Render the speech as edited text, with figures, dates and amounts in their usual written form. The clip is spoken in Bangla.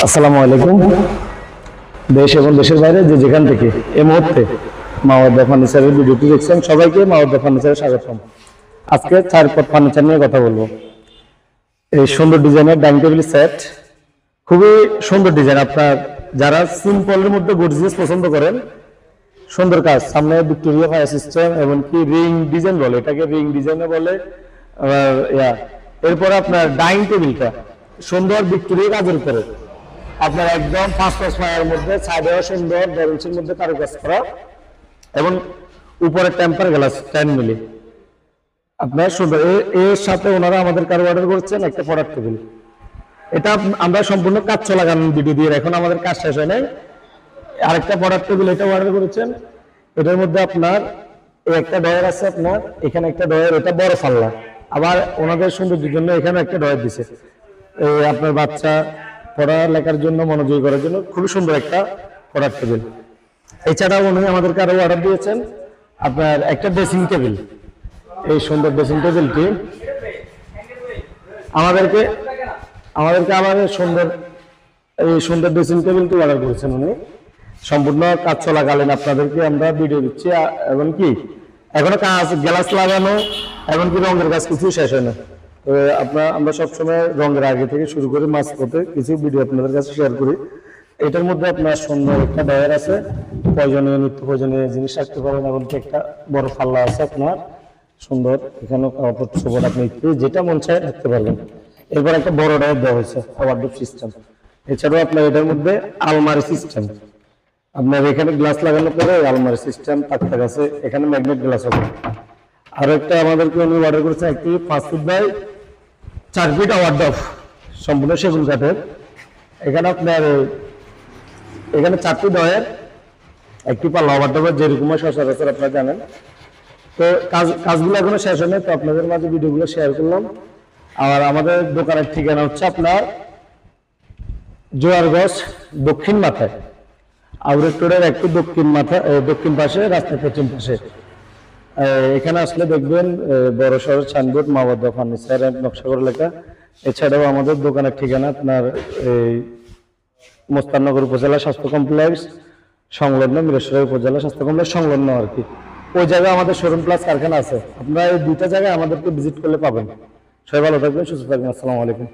আসসালামু আলাইকুম। দেশ এবং দেশের বাইরে যে যেখান থেকে এই মুহূর্তে মাওয়াদ্দা ফার্নিচারের ভিডিওটি দেখছেন সবাইকে মাওয়াদ্দা ফার্নিচারে স্বাগতম। আজকে 4 পট ফার্নিচার নিয়ে কথা বলবো। এই সুন্দর ডিজাইনের ডাইনিং টেবিল সেট, খুবই সুন্দর ডিজাইন। আপনার যারা সিম্পলের মধ্যে গর্জিয়াস পছন্দ করেন, সুন্দর কাজ, সামনে ভিক্টোরিয়া ফায়ার সিস্টেম, এমনকি রিং ডিজাইন বলে, এটাকে রিং ডিজাইনে বলে। এরপর আপনার ডাইনিং টেবিলটা সুন্দর ভিক্টোরিয়া কাজের উপরে, আপনার একদম 5 ফায়ার মধ্যে, সাইডেও সুন্দর 1.5 ইঞ্চির মধ্যে কারুকাজ করা, এবং উপরে টেম্পার গ্লাস 10 মিলি আপনার সুন্দর। এর সাথে ওনারা আমাদের কারো অর্ডার করছেন একটা প্রোডাক্ট টেবিল। এটা আমরা সম্পূর্ণ কাজ চলাকালীন ভিডিও দিয়ে, এখন আমাদের কাজ শেষ হয় নাই। আরেকটা প্রোডাক্ট টেবিল এটা অর্ডার করেছেন, এটার মধ্যে আপনার একটা ডয়ার আছে, আপনার এখানে একটা ডয়ার, এটা বড় পাল্লা। আবার ওনাদের সৌন্দর্যের জন্য এখানে একটা ডয়ার দিছে, আপনার বাচ্চা পড়ালেখার জন্য, মনোযোগী করার জন্য খুবই সুন্দর একটা প্রোডাক্ট টেবিল। এছাড়াও উনি আমাদেরকে আরো অর্ডার দিয়েছেন আপনার একটা ড্রেসিং টেবিল। এই সুন্দর ড্রেসিং টেবিলটি আমাদেরকে আবার সুন্দর ড্রেসিং টেবিলটি অর্ডার করেছেন উনি। সম্পূর্ণ কাজ চলাকালীন আপনাদেরকে আমরা ভিডিও দিচ্ছি, এবং কি এখনো কাজ গ্লাস লাগানো, এমনকি রঙের কাজ কিছু শেষ হয় না। আমরা সবসময় রঙের আগে থেকে শুরু করে মাঝ পথে কিছু ভিডিও আপনাদের কাছে শেয়ার করি। এটার মধ্যে আপনার সুন্দর একটা ডয়ার আছে, প্রয়োজনীয় নিত্য প্রয়োজনীয় জিনিস রাখতে পারেন, এমনকি একটা বড় পাল্লা আছে আপনার সুন্দর, এখানেও কাপড় চোপড় আপনি যেটা মন চায় রাখতে পারবেন। এরপর একটা বড় ডয়ার দেওয়া হয়েছে, ওয়ার্ডরোব সিস্টেম। এছাড়াও আপনার এটার মধ্যে আলমারি সিস্টেম, আপনার এখানে গ্লাস লাগানোর পরে আলমারি সিস্টেম তাকতাক আছে, এখানে ম্যাগনেট গ্লাস হবে। আর একটা আমাদেরকে উনি অর্ডার করেছেন একটি 5 ফিট বাই 4 ফিট ওয়ার্ডরোব, সম্পূর্ণ সেগুন কাঠের। এখানে আপনার 4টি ডয়ার, একটি পাল্লা ওয়ার্ডরোব, যেরকম সচরাচর আপনারা জানেন। তো কাজগুলো এখনো শেষ হয়নি, তো আপনাদের মাঝে ভিডিওগুলো শেয়ার করলাম। আর আমাদের দোকানের ঠিকানা হচ্ছে আপনার জোয়ারগঞ্জ দক্ষিণ মাথায়, আউটলেট রোডের একটু দক্ষিণ পাশে, রাস্তার পশ্চিম পাশে। এখানে আসলে দেখবেন বড় সড়ো সাইনবোর্ড মাওয়াদ্দা ফার্নিচার নকশা করে লেখা। এছাড়াও আমাদের দোকানের ঠিকানা আপনার মোস্তাননগর উপজেলা স্বাস্থ্য কমপ্লেক্স সংলগ্ন, মিরেশ্বর উপজেলা স্বাস্থ্য কমপ্লেক্স সংলগ্ন আর কি। ওই জায়গায় আমাদের শোরুম প্লাস কারখানা আছে। আপনারা এই দুইটা জায়গায় আমাদেরকে ভিজিট করলে পাবেন। সবাই ভালো থাকবেন, সুস্থ থাকবেন। আসসালামু আলাইকুম।